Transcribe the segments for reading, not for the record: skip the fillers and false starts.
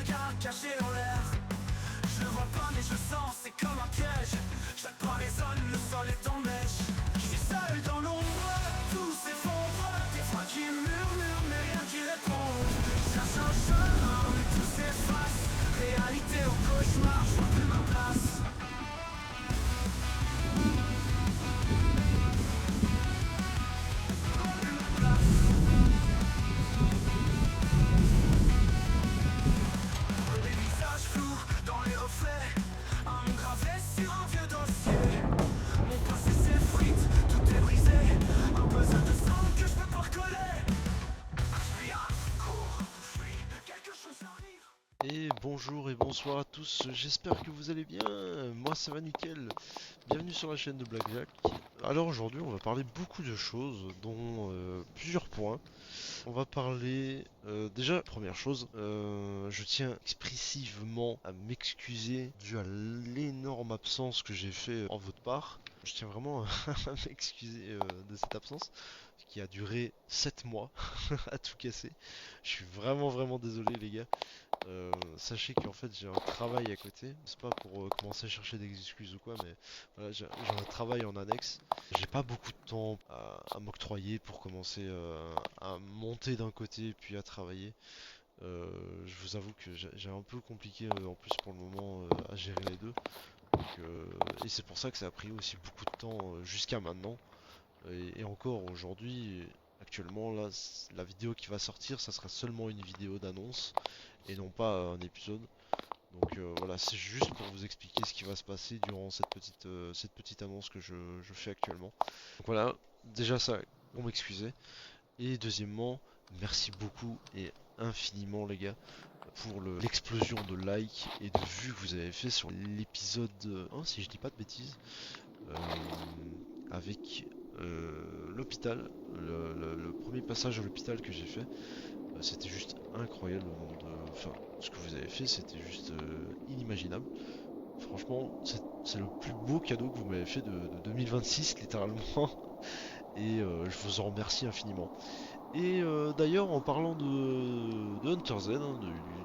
regard caché dans l'air. Je vois pas mais je sens, c'est comme un piège. Chaque pas résonne, le sol est en neige. Je suis seul dans l'ombre, tout s'effondre. Des voix qui murmurent mais rien qui répond. Je cherche un chemin mais tout s'efface. Réalité au cauchemar, je vois plus ma place. Des visages flous dans les reflets, un nom gravé sur un vieux dossier. Mon passé s'effrite, tout est brisé. Un besoin de sang que je peux pas recoller. Rien court, fuis, quelque chose arrive. Et bonjour et bonsoir à tous, j'espère que vous allez bien, moi ça va nickel, bienvenue sur la chaîne de Blackjack. Alors aujourd'hui on va parler beaucoup de choses, dont plusieurs points. On va parler, déjà première chose, je tiens expressivement à m'excuser dû à l'énorme absence que j'ai fait en votre part. Je tiens vraiment à m'excuser de cette absence qui a duré 7 mois à tout casser. Je suis vraiment désolé les gars. Sachez qu'en fait j'ai un travail à côté. C'est pas pour commencer à chercher des excuses ou quoi, mais voilà, j'ai un travail en annexe. J'ai pas beaucoup de temps à m'octroyer pour commencer à monter d'un côté puis à travailler. Je vous avoue que j'ai un peu compliqué en plus pour le moment à gérer les deux. Donc, et c'est pour ça que ça a pris aussi beaucoup de temps jusqu'à maintenant. Et encore aujourd'hui, actuellement, là, la vidéo qui va sortir, ça sera seulement une vidéo d'annonce et non pas un épisode. Donc voilà, c'est juste pour vous expliquer ce qui va se passer durant cette petite annonce que je fais actuellement. Donc voilà, déjà ça, pour m'excuser. Et deuxièmement, merci beaucoup et infiniment les gars pour l'explosion de likes et de vues que vous avez fait sur l'épisode 1, si je dis pas de bêtises, euh, avec l'hôpital, le premier passage à l'hôpital que j'ai fait. C'était juste incroyable le nombre de... Enfin, ce que vous avez fait, c'était juste inimaginable. Franchement, c'est le plus beau cadeau que vous m'avez fait de 2026, littéralement. Et je vous en remercie infiniment. Et d'ailleurs, en parlant de Hunter Z, hein,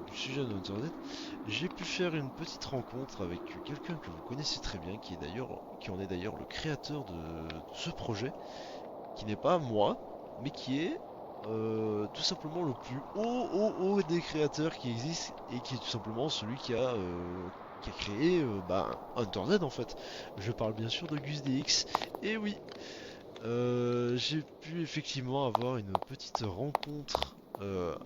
du sujet de Hunter Z, j'ai pu faire une petite rencontre avec quelqu'un que vous connaissez très bien, qui en est d'ailleurs le créateur de ce projet, qui n'est pas moi, mais qui est tout simplement le plus haut des créateurs qui existent et qui est tout simplement celui qui a créé Hunter Z en fait. Je parle bien sûr de Gus DX. Et oui, j'ai pu effectivement avoir une petite rencontre.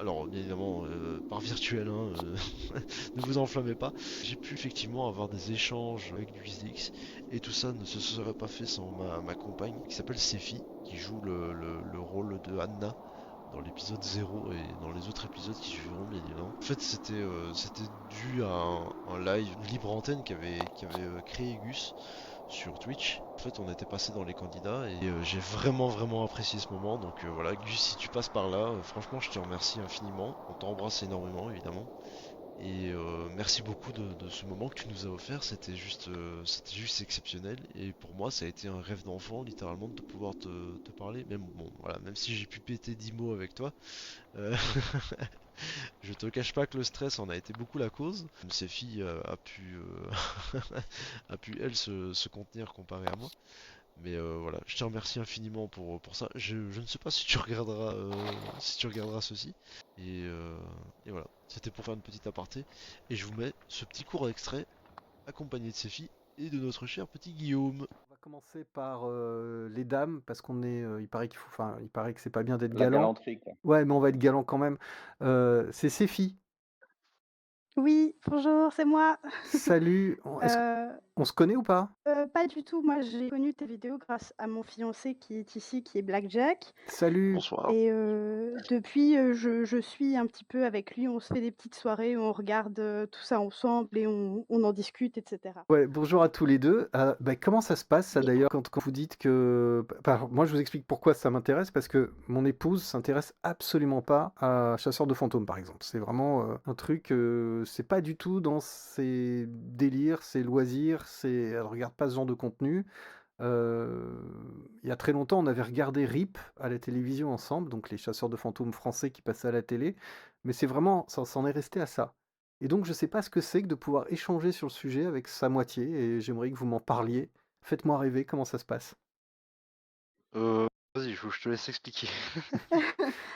Alors bien évidemment par virtuel, hein, ne vous enflammez pas. J'ai pu effectivement avoir des échanges avec du XDX et tout ça ne se serait pas fait sans ma compagne qui s'appelle Sefi, qui joue le rôle de Anna dans l'épisode 0 et dans les autres épisodes qui suivront bien évidemment. En fait c'était dû à un live, une libre antenne qu'avait créé Gus sur Twitch. En fait, on était passé dans les candidats et j'ai vraiment apprécié ce moment. Donc voilà, Gus, si tu passes par là, franchement, je te remercie infiniment. On t'embrasse énormément, évidemment. Et merci beaucoup de ce moment que tu nous as offert. C'était juste exceptionnel. Et pour moi, ça a été un rêve d'enfant, littéralement, de pouvoir te parler. Même bon, voilà, même si j'ai pu péter 10 mots avec toi, euh, je te cache pas que le stress en a été beaucoup la cause. Ces filles a pu elle se contenir comparé à moi. Mais voilà, je te remercie infiniment pour ça. Je ne sais pas si tu regarderas ceci. Et, euh, et voilà, c'était pour faire une petite aparté. Et je vous mets ce petit court extrait accompagné de ses filles et de notre cher petit Guillaume. On va commencer par les dames, parce qu'on est, il paraît qu'il faut, enfin, il paraît que c'est pas bien d'être La galant. galanterie, quoi. Ouais, mais on va être galant quand même. C'est Séfi. Oui, bonjour, c'est moi. Salut. Est-ce Heu qu'on se connaît ou pas? pas du tout. Moi, j'ai connu tes vidéos grâce à mon fiancé qui est ici, qui est Blackjack Salut. Bonsoir. et depuis, je suis un petit peu avec lui. On se fait des petites soirées où on regarde, tout ça ensemble et on en discute et cetera. Ouais, bonjour à tous les deux. Bah, comment ça se passe ça d'ailleurs quand vous dites que... Enfin, moi je vous explique pourquoi ça m'intéresse, parce que mon épouse s'intéresse absolument pas à Chasseurs de fantômes par exemple. C'est vraiment un truc, c'est pas du tout dans ses délires, ses loisirs, elle regarde pas ce genre de contenu. Il y a très longtemps, on avait regardé RIP à la télévision ensemble, donc les chasseurs de fantômes français qui passaient à la télé, mais c'est vraiment, ça s'en est resté à ça. Et donc je sais pas ce que c'est que de pouvoir échanger sur le sujet avec sa moitié et j'aimerais que vous m'en parliez. Faites-moi rêver, comment ça se passe? Euh, Vas-y, je te laisse expliquer.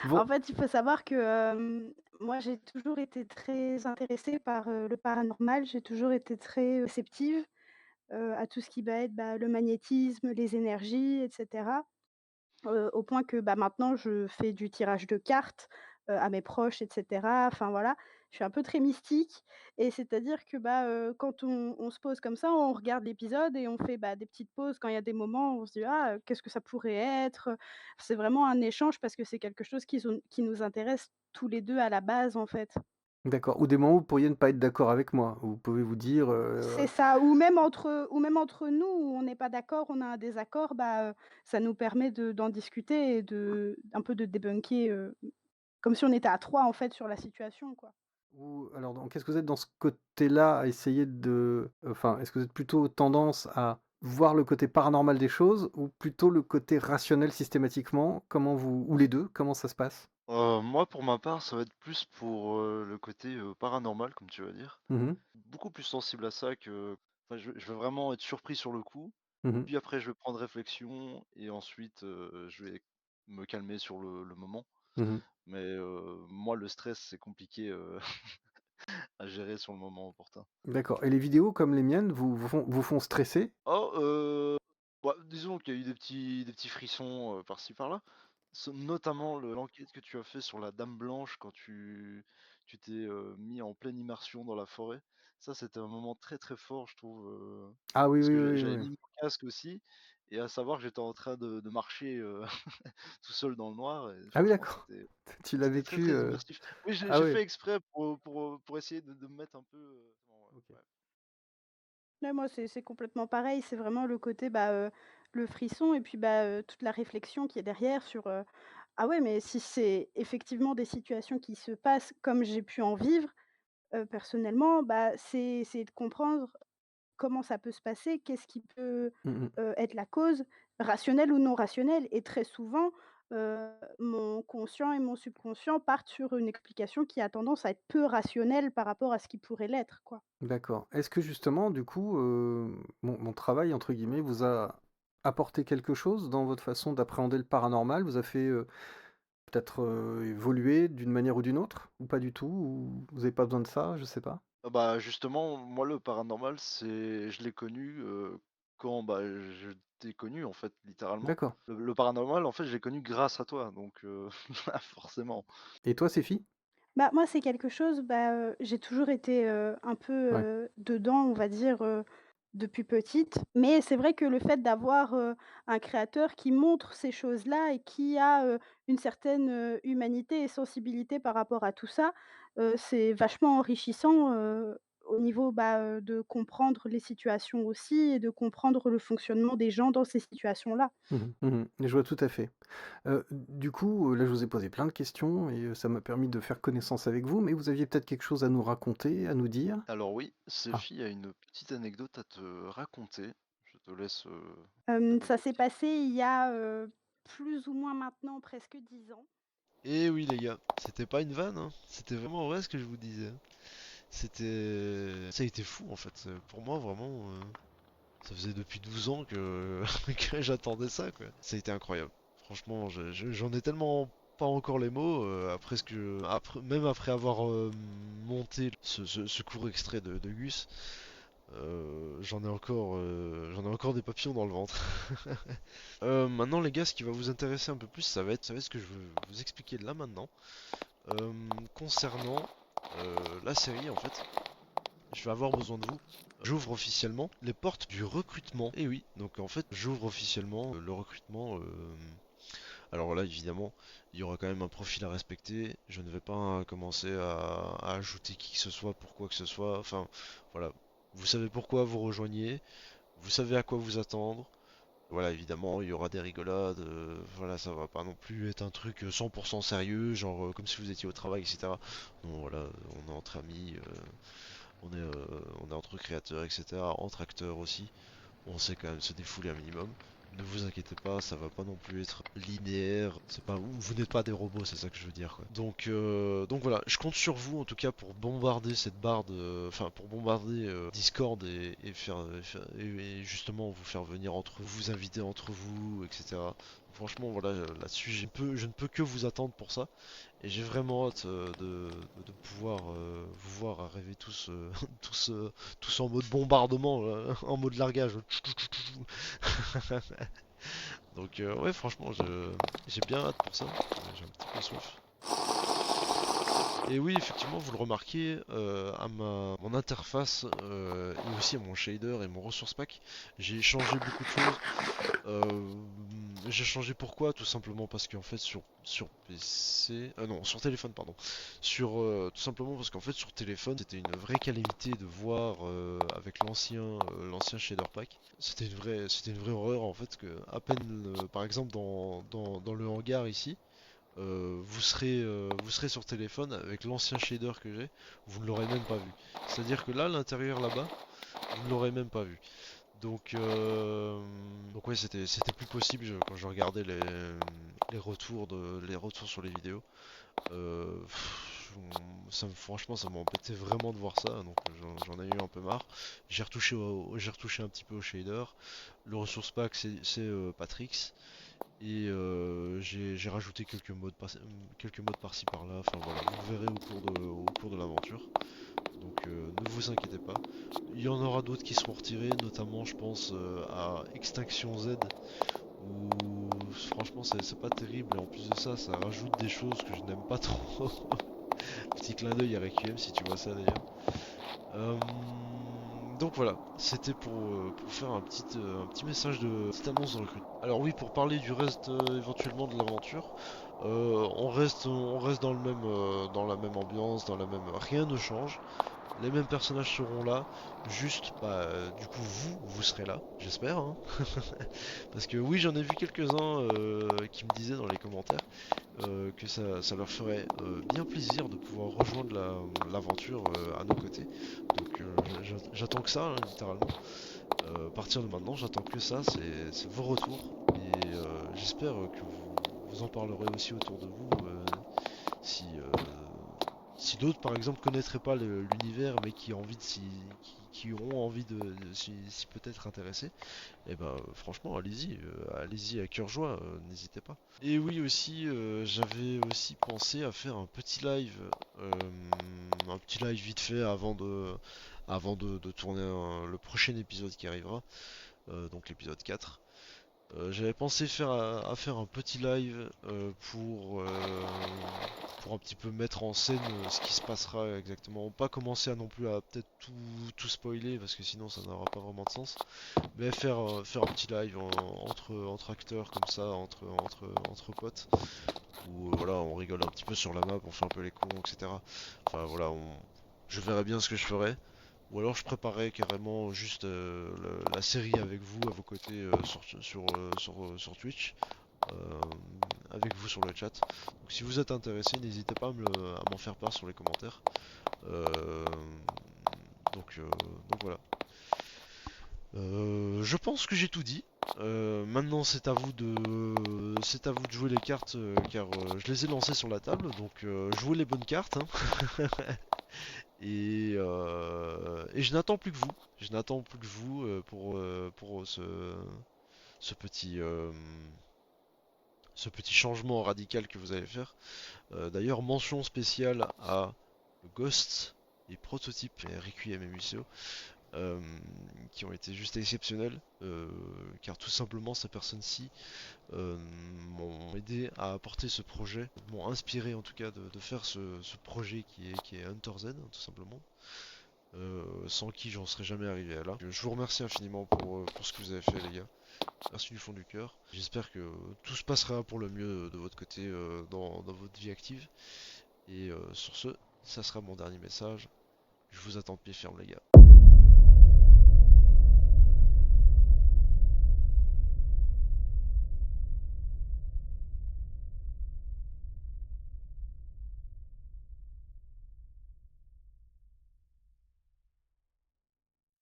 Bon, En fait, il faut savoir que, moi, j'ai toujours été très intéressée par, le paranormal. J'ai toujours été très, réceptive, à tout ce qui va être, bah, le magnétisme, les énergies et cetera. Au point que, bah, maintenant je fais du tirage de cartes, à mes proches et cetera. Enfin voilà, je suis un peu très mystique et c'est-à-dire que, bah, quand on se pose comme ça, on regarde l'épisode et on fait, bah, des petites pauses quand il y a des moments où on se dit: «Ah, qu'est-ce que ça pourrait être?» C'est vraiment un échange parce que c'est quelque chose qui nous intéresse tous les 2 à la base, en fait. d'accord. Ou des moments où vous pourriez ne pas être d'accord avec moi, où vous pouvez vous dire, C'est ça, ou même entre nous où on n'est pas d'accord, on a un désaccord, bah, ça nous permet d'en discuter et un peu de débunker, comme si on était à 3 en fait sur la situation, quoi. ou alors donc qu'est-ce que vous êtes dans ce côté-là à essayer de enfin, est-ce que vous êtes plutôt tendance à voir le côté paranormal des choses ou plutôt le côté rationnel systématiquement? Comment vous ou les 2 comment ça se passe? Moi, pour ma part, ça va être plus pour le côté paranormal, comme tu vas dire. Mmh. Beaucoup plus sensible à ça que. Enfin, je vais vraiment être surpris sur le coup. Mmh. Puis après, je vais prendre réflexion et ensuite, je vais me calmer sur le moment. Mmh. Mais moi, le stress, c'est compliqué à gérer sur le moment opportun. D'accord et les vidéos comme les miennes vous font stresser? Oh, bah, disons qu'il y a eu des petits frissons par-ci par-là. Notamment l'enquête que tu as fait sur la Dame Blanche quand tu t'es mis en pleine immersion dans la forêt. Ça, c'était un moment très très fort, je trouve. Ah oui, Parce oui, que oui, j'avais oui. mis mon casque aussi, et à savoir que j'étais en train de marcher tout seul dans le noir, et Ah oui franchement, d'accord. Tu l'as c'était très vécu, très immersif. Oui, ah j'ai oui. fait exprès pour essayer de me mettre un peu. Bon, ouais, OK. ouais. Ouais, moi, c'est complètement pareil, c'est vraiment le côté, bah, le frisson et puis, bah, toute la réflexion qui est derrière sur, «Ah ouais, mais si c'est effectivement des situations qui se passent comme j'ai pu en vivre, personnellement, bah, c'est essayer de comprendre comment ça peut se passer, qu'est-ce qui peut, Mmh mh. être la cause, rationnelle ou non rationnelle?» Et très souvent, mon conscient et mon subconscient partent sur une explication qui a tendance à être peu rationnelle par rapport à ce qui pourrait l'être, quoi. D'accord. Est-ce que justement, du coup, mon «travail» entre guillemets vous a apporté quelque chose dans votre façon d'appréhender le paranormal? Vous a fait, peut-être, évoluer d'une manière ou d'une autre? Ou pas du tout? Ou vous avez pas besoin de ça? Je sais pas. Ah bah, justement, moi, le paranormal, je l'ai connu quand bah, je t'ai connu, en fait, littéralement. D'accord. Le paranormal, en fait, je l'ai connu grâce à toi, donc forcément. Et toi, Séfi? Bah, moi, c'est quelque chose, bah, j'ai toujours été, un peu, Ouais. dedans, on va dire, depuis petite. Mais c'est vrai que le fait d'avoir, un créateur qui montre ces choses-là et qui a, une certaine, humanité et sensibilité par rapport à tout ça, c'est vachement enrichissant, au niveau, bah, de comprendre les situations aussi et de comprendre le fonctionnement des gens dans ces situations-là. Mmh mh. Mmh. Je vois tout à fait. Du coup, là, je vous ai posé plein de questions et ça m'a permis de faire connaissance avec vous, mais vous aviez peut-être quelque chose à nous raconter, à nous dire? Alors oui, Ah, Sophie a une petite anecdote à te raconter. Je te laisse Ça t'écouter. s'est passé il y a, plus ou moins maintenant presque 10 ans. Eh oui les gars, c'était pas une vanne, hein. C'était vraiment vrai ce que je vous disais. Ça a été fou en fait. Pour moi vraiment, ça faisait depuis 12 ans que, que j'attendais ça quoi. Ça a été incroyable. Franchement, j'en ai tellement pas encore les mots après même après avoir monté ce court extrait de Gus. J'en ai encore des papillons dans le ventre. Maintenant les gars, ce qui va vous intéresser un peu plus, ça va être ce que je veux vous expliquer là maintenant. Euh, Concernant la série en fait, je vais avoir besoin de vous. J'ouvre officiellement les portes du recrutement. Et oui, donc en fait, j'ouvre officiellement le recrutement. Alors là, évidemment, il y aura quand même un profil à respecter. Je ne vais pas commencer à ajouter qui que ce soit pour quoi que ce soit. Enfin, voilà. Vous savez pourquoi vous rejoignez. Vous savez à quoi vous attendre. Voilà, évidemment, il y aura des rigolades. Voilà, ça va pas non plus être un truc 100% sérieux, genre comme si vous étiez au travail, etc. Non, voilà, on est entre amis. On est entre créateurs, etc., entre acteurs aussi. On sait quand même se défouler un minimum. Ne vous inquiétez pas, ça va pas non plus être linéaire. C'est pas, vous n'êtes pas des robots, c'est ça que je veux dire, quoi. Donc voilà, je compte sur vous en tout cas pour bombarder cette barre de, enfin pour bombarder Discord et justement vous faire venir entre vous inviter entre vous, etc. Franchement, voilà, là-dessus, je ne peux que vous attendre pour ça. Et j'ai vraiment hâte de pouvoir vous voir arriver tous, tous, tous en mode bombardement, là, en mode largage. Donc ouais, franchement, j'ai bien hâte pour ça. J'ai un petit peu soif. Et oui, effectivement, vous le remarquez, à mon interface et aussi à mon shader et mon resource pack, j'ai changé beaucoup de choses. Euh, j'ai changé pourquoi? Tout simplement parce qu'en fait sur PC, non sur téléphone pardon, tout simplement parce qu'en fait sur téléphone c'était une vraie calamité de voir avec l'ancien shader pack. C'était une vraie horreur en fait que à peine par exemple dans le hangar ici. Vous serez sur téléphone avec l'ancien shader que j'ai, vous ne l'aurez même pas vu. C'est-à-dire que là, l'intérieur là-bas, vous ne l'aurez même pas vu. Donc ouais, c'était plus possible quand je regardais les retours sur les vidéos. Franchement, ça m'embêtait vraiment de voir ça, donc j'en ai eu un peu marre. J'ai retouché un petit peu au shader. Le resource pack, c'est Patrix. Et j'ai rajouté quelques modes par-ci par-là. Enfin voilà, vous verrez au cours de l'aventure. Donc ne vous inquiétez pas. Il y en aura d'autres qui seront retirés, notamment je pense à Extinction Z, où franchement c'est pas terrible, et en plus de ça, ça rajoute des choses que je n'aime pas trop. Petit clin d'œil à Requiem si tu vois ça d'ailleurs. Euh, donc voilà, c'était pour faire un petit message de petite annonce de recrutement. Alors oui, pour parler du reste éventuellement de l'aventure, on reste dans la même ambiance, rien ne change. Les mêmes personnages seront là, juste, bah, du coup, vous serez là, j'espère, hein. Parce que oui, j'en ai vu quelques-uns qui me disaient dans les commentaires que ça leur ferait bien plaisir de pouvoir rejoindre l'aventure à nos côtés. Donc j'attends que ça, hein, littéralement. À partir de maintenant, j'attends que ça, c'est vos retours. Et j'espère que vous en parlerez aussi autour de vous si, si d'autres par exemple connaîtraient pas l'univers mais qui ont envie qui auront envie si peut-être intéressés, et ben franchement allez-y à cœur joie, n'hésitez pas. Et oui aussi j'avais aussi pensé à faire euh, un petit live vite fait avant de tourner le prochain épisode qui arrivera, donc l'épisode 4. J'avais pensé à faire un petit live pour un petit peu mettre en scène ce qui se passera exactement. Pas commencer à non plus à peut-être tout spoiler parce que sinon ça n'aura pas vraiment de sens. Mais faire un petit live entre acteurs comme ça, entre potes. Où voilà, on rigole un petit peu sur la map, on fait un peu les cons, etc. Enfin voilà, je verrai bien ce que je ferai. Ou alors je préparais carrément juste la série avec vous à vos côtés sur Twitch, euh, avec vous sur le chat. Donc si vous êtes intéressé, n'hésitez pas à m'en faire part sur les commentaires. Euh, donc voilà. Je pense que j'ai tout dit. Maintenant c'est à vous de jouer les cartes car je les ai lancées sur la table. Donc jouez les bonnes cartes, hein. Et je n'attends plus que vous. Je n'attends plus que vous pour ce ce petit changement radical que vous allez faire. D'ailleurs, mention spéciale à Ghost et Prototype et Requiem et Museo, euh, qui ont été juste exceptionnels, car tout simplement ces personnes-ci m'ont aidé à apporter ce projet, m'ont inspiré en tout cas de faire ce projet qui est Hunter Z, hein, tout simplement. Sans qui j'en serais jamais arrivé à là. Je vous remercie infiniment pour ce que vous avez fait les gars. Merci du fond du cœur. J'espère que tout se passera pour le mieux de votre côté dans votre vie active. Et sur ce, ça sera mon dernier message. Je vous attends de pied ferme les gars.